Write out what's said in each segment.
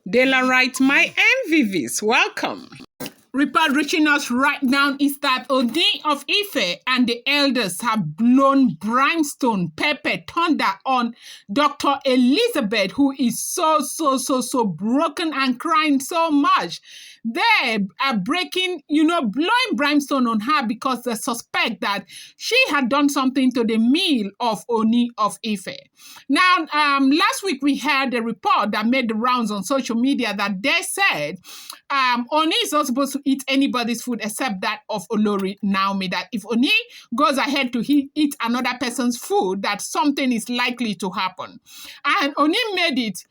Daylight, my MVVs, welcome. Report reaching us right now is that Ooni of Ife and the elders have blown brimstone, pepper, thunder on Dr. Elizabeth, who is so broken and crying so much. They are blowing brimstone on her because they suspect that she had done something to the meal of Ooni of Ife. Now, last week we had a report that made the rounds on social media that they said Ooni is not supposed to eat anybody's food except that of Olori Naomi. That if Ooni goes ahead to eat another person's food, that something is likely to happen. And Ooni made it,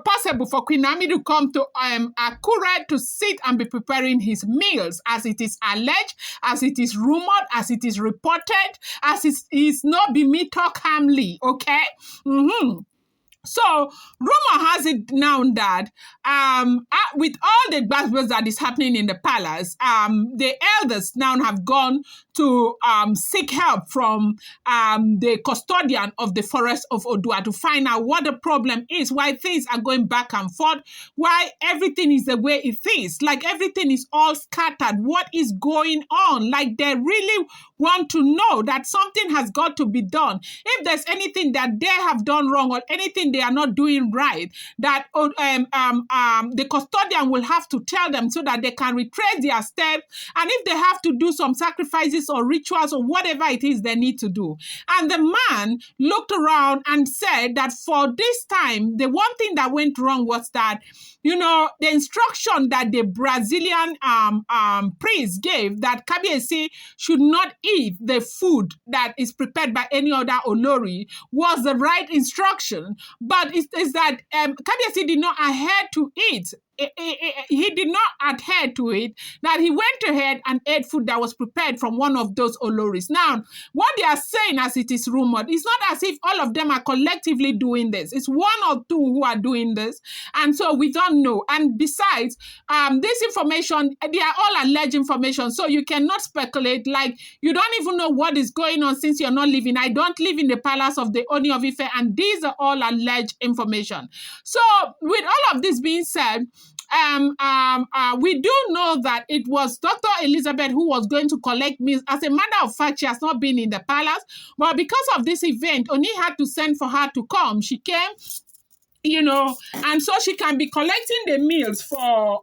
possible for Queen Naomi to come to Akure to sit and be preparing his meals, as it is alleged, as it is rumored, as it is reported, as it is not be me talk calmly, okay? So, rumor has it now that with all the buzzwords that is happening in the palace, the elders now have gone to seek help from the custodian of the forest of Odua to find out what the problem is, why things are going back and forth, why everything is the way it is, like everything is all scattered, what is going on, like they really want to know that something has got to be done. If there's anything that they have done wrong or anything they are not doing right, that the custodian will have to tell them so that they can retrace their steps, and if they have to do some sacrifices or rituals or whatever it is they need to do. And the man looked around and said that for this time, the one thing that went wrong was that, the instruction that the Brazilian priest gave that Kabiyesi should not eat the food that is prepared by any other Olori was the right instruction. But it's that Kabiyesi did not adhere to it. He did not adhere to it, that he went ahead and ate food that was prepared from one of those Oloris. Now, what they are saying, as it is rumored, it's not as if all of them are collectively doing this. It's one or two who are doing this. And so we don't know. And besides, this information, they are all alleged information. So you cannot speculate, like you don't even know what is going on since you're not living. I don't live in the palace of the Ooni of Ife, and these are all alleged information. So with all of this being said, we do know that it was Dr. Elizabeth who was going to collect meals. As a matter of fact, she has not been in the palace, but because of this event, Ooni had to send for her to come. She came, and so she can be collecting the meals for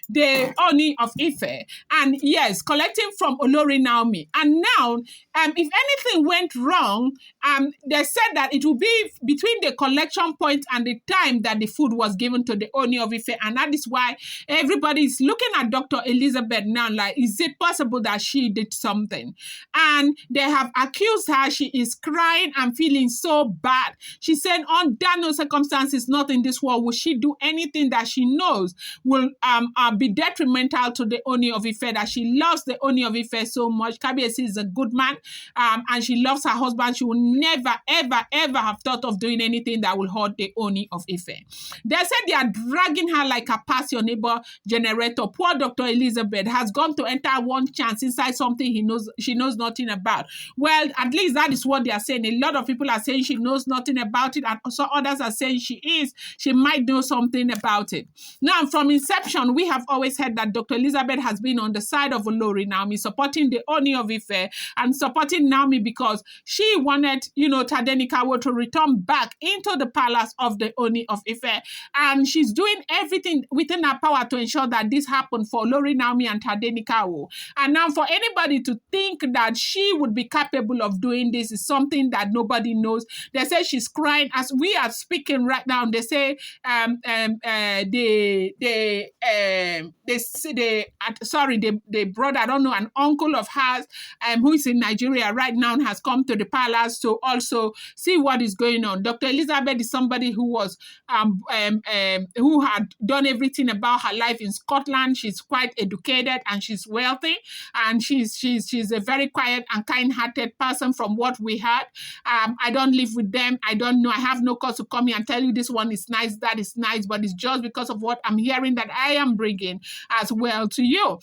the Ooni of Ife, and yes, collecting from Olori Naomi. And now, if anything went wrong, they said that it will be between the collection point and the time that the food was given to the Ooni of Ife, and that is why everybody is looking at Dr. Elizabeth now like, is it possible that she did something? And they have accused her. She is crying and feeling so bad. She said, under no circumstances, not in this world will she do anything that she knows will be detrimental to the Ooni of Ife, that she loves the Ooni of Ife so much. Kabiyesi is a good man, and she loves her husband. She will never, ever have thought of doing anything that will hurt the Ooni of Ife. They said they are dragging her like a pass your neighbor generator. Poor Dr. Elizabeth has gone to enter one chance inside something she knows nothing about. Well, at least that is what they are saying. A lot of people are saying she knows nothing about it, and also others are saying she might know something about it. Now, from inception, we have always heard that Dr. Elizabeth has been on the side of Olori Naomi, supporting the Ooni of Ife and supporting Naomi because she wanted, Tadenikawo to return back into the palace of the Ooni of Ife. And she's doing everything within her power to ensure that this happened for Olori Naomi and Tadenikawo. And now for anybody to think that she would be capable of doing this is something that nobody knows. They say she's crying as we are speaking right now. They say the brother, I don't know, an uncle of hers who is in Nigeria right now has come to the palace to also see what is going on. Dr. Elizabeth is somebody who was who had done everything about her life in Scotland. She's quite educated and she's wealthy, and she's a very quiet and kind-hearted person from what we heard. I don't live with them. I don't know. I have no cause to come here and tell you this one is nice, that is nice, but it's just because of what I'm hearing that I am bringing as well to you.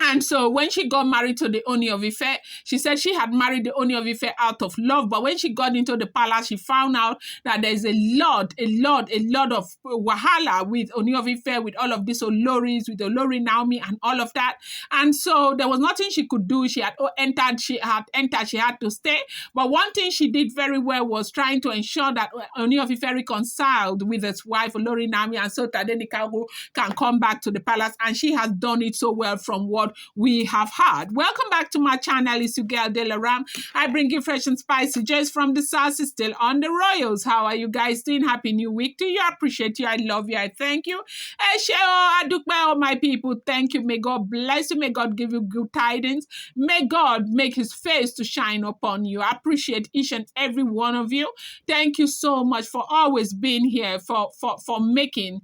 And so when she got married to the Ooni of Ife, she said she had married the Ooni of Ife out of love. But when she got into the palace, she found out that there's a lot of wahala with Ooni of Ife, with all of these Oloris, with Olori Naomi and all of that. And so there was nothing she could do. She had entered, she had to stay. But one thing she did very well was trying to ensure that Ooni of Ife reconciled with his wife, Olori Naomi, and so Tadenikago can come back to the palace. And she has done it so well from what we have heard. Welcome back to my channel. It's your girl Delaram. I bring you fresh and spicy just from the South, still on the Royals. How are you guys doing? Happy New Week to you. I appreciate you. I love you. I thank you. All my people. Thank you. May God bless you. May God give you good tidings. May God make his face to shine upon you. I appreciate each and every one of you. Thank you so much for always being here, for making,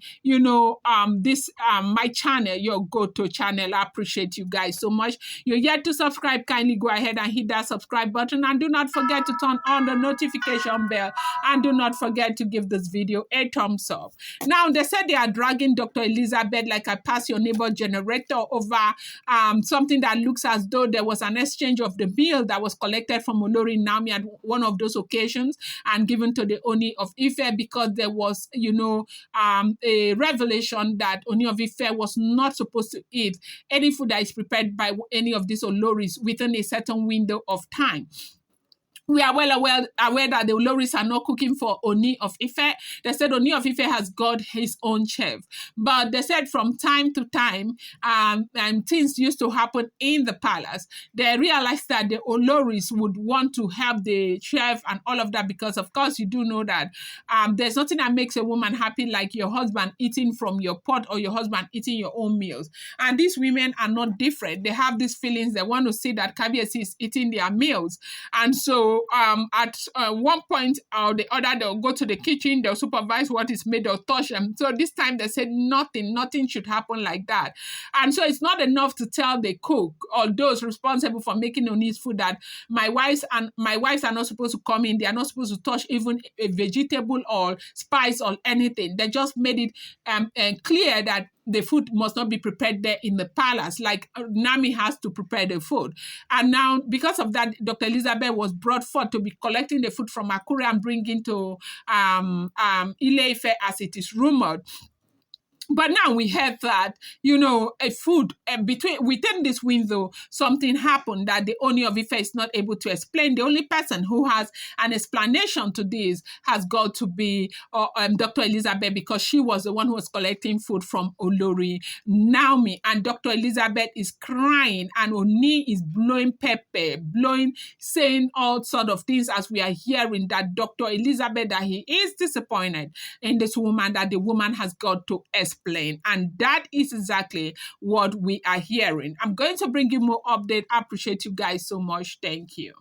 this my channel your go-to channel. I appreciate you guys so much. You're yet to subscribe, kindly go ahead and hit that subscribe button, and do not forget to turn on the notification bell, and do not forget to give this video a thumbs up. Now, they said they are dragging Dr. Elizabeth like a pass your neighbor generator over something that looks as though there was an exchange of the bill that was collected from Olori Naomi at one of those occasions and given to the Ooni of Ife, because there was, a revelation that Ooni of Ife was not supposed to eat any food that is prepared by any of these Oloris within a certain window of time. We are well aware that the Oloris are not cooking for Ooni of Ife. They said Ooni of Ife has got his own chef. But they said from time to time, and things used to happen in the palace. They realized that the Oloris would want to help the chef and all of that, because of course you do know that there's nothing that makes a woman happy like your husband eating from your pot, or your husband eating your own meals. And these women are not different. They have these feelings. They want to see that Kabiyesi is eating their meals. And so at one point or the other, they'll go to the kitchen, they'll supervise what is made, they'll touch them. So this time they said nothing should happen like that. And so it's not enough to tell the cook or those responsible for making Ooni's food that my wives are not supposed to come in. They are not supposed to touch even a vegetable or spice or anything. They just made it clear that the food must not be prepared there in the palace, like Nami has to prepare the food. And now, because of that, Dr. Elizabeth was brought forth to be collecting the food from Akure and bringing to Ile-Ife, as it is rumored. But now we heard that, a food within this window, something happened that the Ooni of Ife is not able to explain. The only person who has an explanation to this has got to be Dr. Elizabeth, because she was the one who was collecting food from Olori Naomi. And Dr. Elizabeth is crying, and Ooni is blowing pepper, saying all sort of things, as we are hearing that Dr. Elizabeth, that he is disappointed in this woman, that the woman has got to explain. And that is exactly what we are hearing. I'm going to bring you more update. I appreciate you guys so much. Thank you.